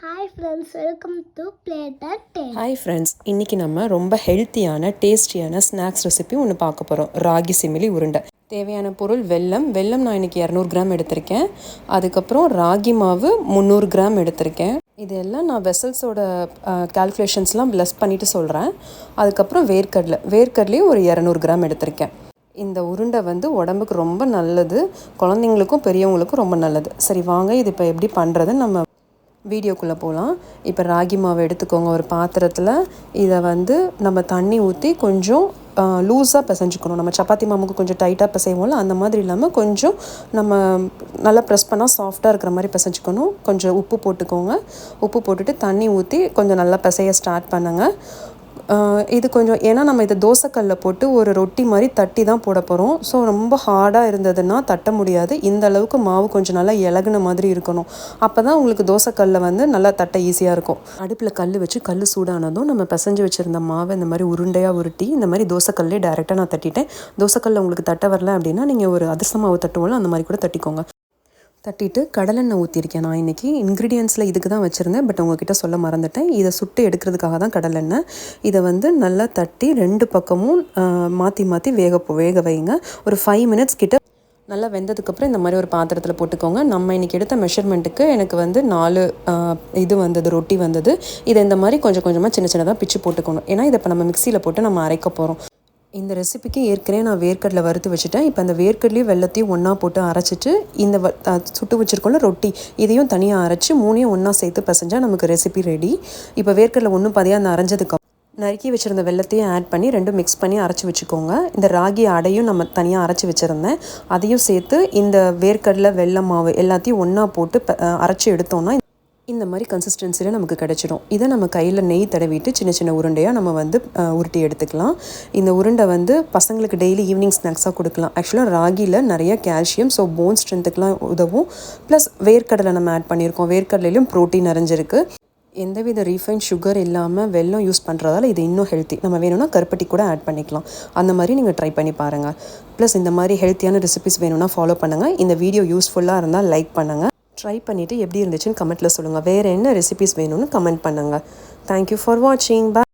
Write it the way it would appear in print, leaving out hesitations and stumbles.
Hi friends, welcome to பிளேட்டர் taste. Hi friends, இன்றைக்கி நம்ம ரொம்ப ஹெல்த்தியான டேஸ்டியான ஸ்நாக்ஸ் ரெசிபி ஒன்று பார்க்க போகிறோம். ராகி சிமிலி உருண்டை. தேவையான பொருள் வெல்லம் நான் இன்றைக்கி 200 கிராம் எடுத்திருக்கேன். அதுக்கப்புறம் ராகி மாவு 300 கிராம் எடுத்திருக்கேன். இதெல்லாம் நான் வெசல்ஸோட கால்குலேஷன்ஸ்லாம் ப்ளஸ் பண்ணிவிட்டு சொல்கிறேன். அதுக்கப்புறம் வேர்க்கடலையும் ஒரு 200 கிராம் எடுத்திருக்கேன். இந்த உருண்டை உடம்புக்கு ரொம்ப நல்லது, குழந்தைங்களுக்கும் பெரியவங்களுக்கும் ரொம்ப நல்லது. சரி வாங்க, இது இப்போ எப்படி பண்ணுறதுன்னு நம்ம வீடியோக்குள்ளே போகலாம். இப்போ ராகி மாவை எடுத்துக்கோங்க ஒரு பாத்திரத்தில். இதை நம்ம தண்ணி ஊற்றி கொஞ்சம் லூஸாக பிசைஞ்சுக்கணும். நம்ம சப்பாத்தி மாவுக்கு கொஞ்சம் டைட்டாக பிசைவோம்ல, அந்த மாதிரி இல்லாமல் கொஞ்சம் நம்ம நல்லா ப்ரெஸ் பண்ணால் சாஃப்டாக இருக்கிற மாதிரி பிசைஞ்சுக்கணும். கொஞ்சம் உப்பு போட்டுக்கோங்க. உப்பு போட்டுட்டு தண்ணி ஊற்றி கொஞ்சம் நல்லா பிசைய ஸ்டார்ட் பண்ணுங்கள். இது கொஞ்சம் ஏன்னா நம்ம இதை தோசைக்கல்லில் போட்டு ஒரு ரொட்டி மாதிரி தட்டி தான் போட போகிறோம். ஸோ ரொம்ப ஹார்டாக இருந்ததுன்னா தட்ட முடியாது. இந்த அளவுக்கு மாவு கொஞ்சம் நல்லா இலகுன மாதிரி இருக்கணும். அப்போ தான் உங்களுக்கு தோசைக்கல்லில் நல்லா தட்ட ஈஸியாக இருக்கும். அடுப்பில் கல் வச்சு கல் சூடானதும் நம்ம பிசைஞ்சு வச்சுருந்த மாவை இந்த மாதிரி உருண்டையாக உருட்டி இந்த மாதிரி தோசைக்கல்லே டைரெக்டாக நான் தட்டிட்டேன். தோசைக்கல்லில் உங்களுக்கு தட்ட வரல அப்படின்னா நீங்கள் ஒரு அதிரச மாவு தட்டுவோம்ல, அந்த மாதிரி கூட தட்டிக்கோங்க. தட்டிட்டு கடலெண்ணெய் ஊற்றிருக்கேன். நான் இன்றைக்கி இன்க்ரீடியன்ஸில் இதுக்கு தான் வச்சுருந்தேன், பட் உங்ககிட்ட சொல்ல மறந்துட்டேன். இதை சுட்டு எடுக்கிறதுக்காக தான் கடலெண்ணெய். இதை நல்லா தட்டி 2 பக்கமும் மாற்றி மாற்றி வேக வைங்க. ஒரு 5 மினிட்ஸ் கிட்ட நல்லா வெந்ததுக்கப்புறம் இந்த மாதிரி ஒரு பாத்திரத்தில் போட்டுக்கோங்க. நம்ம இன்றைக்கி எடுத்த மெஷர்மெண்ட்டுக்கு எனக்கு 4 ரொட்டி வந்தது. இதை இந்த மாதிரி கொஞ்சம் கொஞ்சமாக சின்ன சின்னதாக பிச்சு போட்டுக்கணும். ஏன்னா இதை இப்போ நம்ம மிக்சியில் போட்டு நம்ம அரைக்க போகிறோம். இந்த ரெசிபிக்கு ஏற்கனவே நான் வேர்க்கடலை வறுத்து வச்சுட்டேன். இப்போ அந்த வேர்க்கடலையும் வெல்லத்தையும் ஒன்றா போட்டு அரைச்சிட்டு இந்த சுட்டு வச்சுருக்கோம்ல ரொட்டி, இதையும் தனியாக அரைச்சி 3ஐயும் ஒன்றா சேர்த்து பசைஞ்சால் நமக்கு ரெசிபி ரெடி. இப்போ வேர்க்கடலை ஒன்றும் பாதியாக அந்த அரைஞ்சதுக்கு நறுக்கி வச்சுருந்த வெல்லத்தையும் ஆட் பண்ணி 2 மிக்ஸ் பண்ணி அரைச்சி வச்சுக்கோங்க. இந்த ராகி அடையும் நம்ம தனியாக அரைச்சி வச்சுருந்தேன், அதையும் சேர்த்து இந்த வேர்க்கடலை வெல்லம் மாவு எல்லாத்தையும் ஒன்றா போட்டு அரைச்சி எடுத்தோம்னா இந்த மாதிரி கன்சிஸ்டன்சியில் நமக்கு கிடச்சிடும். இதை நம்ம கையில் நெய் தடவிட்டு சின்ன சின்ன உருண்டையாக நம்ம உருட்டி எடுத்துக்கலாம். இந்த உருண்டை பசங்களுக்கு டெய்லி ஈவினிங் ஸ்நாக்ஸாக கொடுக்கலாம். ஆக்சுவலாக ராகியில் நிறைய கால்சியம், ஸோ போன் ஸ்ட்ரென்த்துக்கெலாம் உதவும். ப்ளஸ் வேர்க்கடலை நம்ம ஆட் பண்ணியிருக்கோம். வேர்க்கடலையிலும் ப்ரோட்டீன் நிறைஞ்சிருக்கு. எந்தவித ரீஃபைன் சுகர் இல்லாமல் வெல்லம் யூஸ் பண்ணுறதால இது இன்னும் ஹெல்த்தி. நம்ம வேணும்னா கருப்பட்டி கூட ஆட் பண்ணிக்கலாம். அந்த மாதிரி நீங்கள் ட்ரை பண்ணி பாருங்கள். ப்ளஸ் இந்த மாதிரி ஹெல்த்தியான ரெசிபிஸ் வேணும்னா ஃபாலோ பண்ணுங்கள். இந்த வீடியோ யூஸ்ஃபுல்லாக இருந்தால் லைக் பண்ணுங்கள். ட்ரை பண்ணிவிட்டு எப்படி இருந்துச்சுன்னு கமெண்ட்டில் சொல்லுங்கள். வேறு என்ன ரெசிபிஸ் வேணும்னு கமெண்ட் பண்ணுங்கள். தேங்க்யூ ஃபார் வாட்சிங். பாய்.